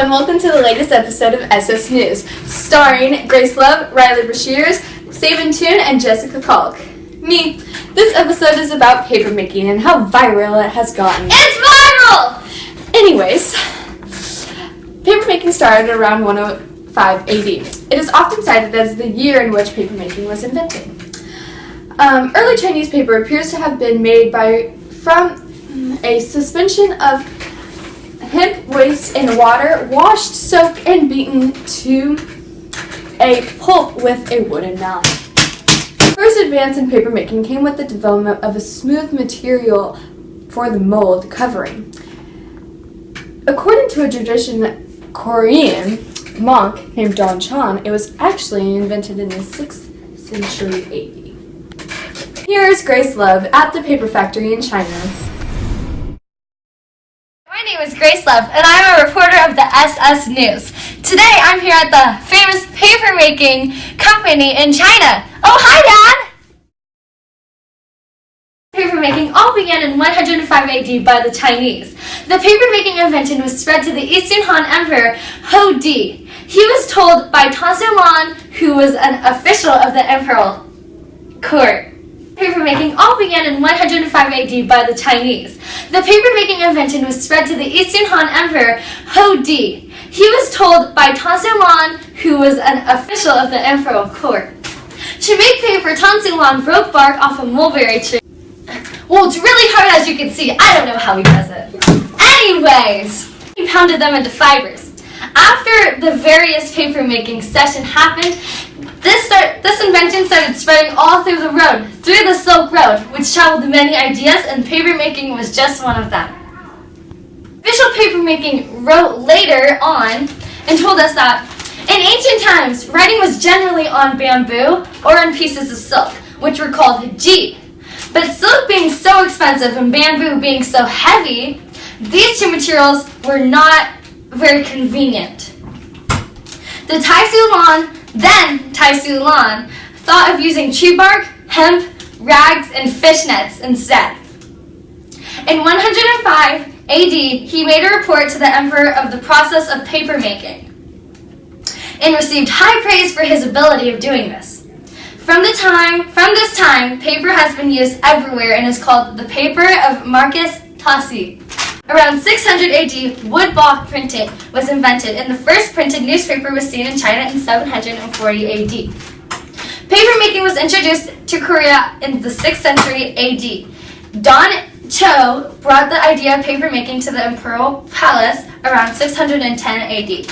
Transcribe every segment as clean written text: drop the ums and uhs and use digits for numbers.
and welcome to the latest episode of SS News, starring Grace Love, Riley Brashears, Sabyn and Jessica Kalk. Me. This episode is about paper making and how viral it has gotten. It's viral! Anyways, paper making started around 105 AD. It is often cited as the year in which paper making was invented. Early Chinese paper appears to have been made from a suspension of hemp waste in water, washed, soaked, and beaten to a pulp with a wooden mallet. The first advance in paper making came with the development of a smooth material for the mold covering. According to a traditional Korean monk named Don Chan, it was actually invented in the 6th century AD. Here is Grace Love at the paper factory in China. My name is Grace Love, and I'm a reporter of the SS News. Today, I'm here at the famous paper-making company in China. Oh, hi, Dad! Paper-making all began in 105 AD by the Chinese. The paper-making invention was spread to the Eastern Han Emperor Hou Di. He was told by Tan, who was an official of the imperial court. Papermaking all began in 105 AD by the Chinese. The papermaking invention was spread to the Eastern Han Emperor Hou Di. He was told by Tan, who was an official of the imperial court. To make paper, Tan broke bark off a mulberry tree. Well, it's really hard, as you can see. I don't know how he does it. Anyways, he pounded them into fibers. After the various paper-making session happened, this invention started spreading all through the Silk Road, which traveled many ideas, and paper-making was just one of them. Official paper-making wrote later on and told us that in ancient times, writing was generally on bamboo or on pieces of silk, which were called ji. But silk being so expensive and bamboo being so heavy, these two materials were not very convenient. The Tai Su Lan, thought of using tree bark, hemp, rags, and fishnets instead. In 105 AD, he made a report to the emperor of the process of paper making and received high praise for his ability of doing this. From this time, paper has been used everywhere and is called the paper of Marcus Tassi. Around 600 AD, wood block printing was invented, and the first printed newspaper was seen in China in 740 AD. Papermaking was introduced to Korea in the 6th century AD. Don Cho brought the idea of papermaking to the imperial palace around 610 AD.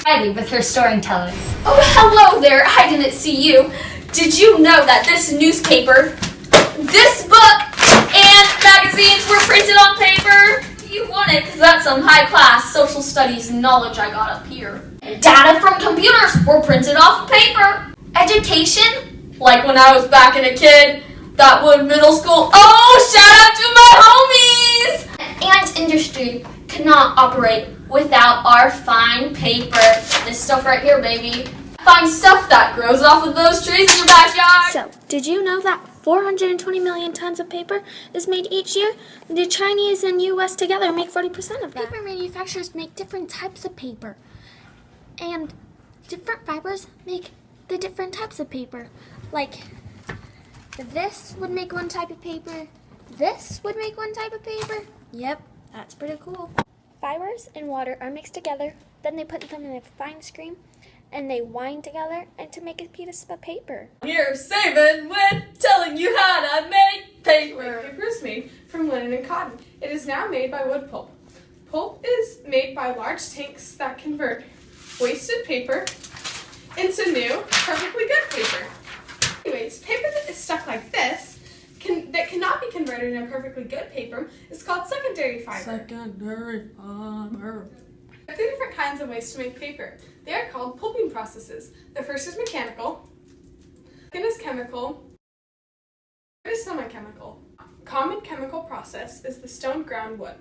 Riley with her storytelling. Oh, hello there. I didn't see you. Did you know that this newspaper, this book, and magazines were printed on paper? You want it because that's some high-class social studies knowledge I got up here. Data from computers were printed off paper. Education, like when I was back in a kid, that wood middle school. Oh, shout out to my homies! And industry could not operate without our fine paper. This stuff right here, baby. Fine stuff that grows off of those trees in your backyard. So, did you know that 420 million tons of paper is made each year? The Chinese and U.S. together make 40% of that. Paper manufacturers make different types of paper, and different fibers make the different types of paper. Like, this would make one type of paper, this would make one type of paper. Yep, that's pretty cool. Fibers and water are mixed together, then they put them in a fine stream, and they wind together and to make a piece of paper. Here's Sabyn with telling you how to make paper. Paper is made from linen and cotton. It is now made by wood pulp. Pulp is made by large tanks that convert wasted paper into new, perfectly good paper. Anyways, paper that is stuck like this, that cannot be converted into perfectly good paper, is called secondary fiber. There are 3 different kinds of ways to make paper. They are called pulping processes. The first is mechanical, second is chemical, third is semi-chemical. Common chemical process is the stone ground wood,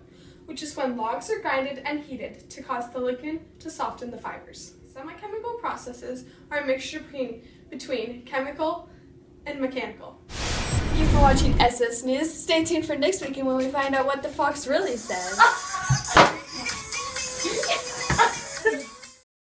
which is when logs are grinded and heated to cause the lignin to soften the fibers. Semi-chemical processes are a mixture between chemical and mechanical. Thank you for watching SS News. Stay tuned for next week when we find out what the fox really says.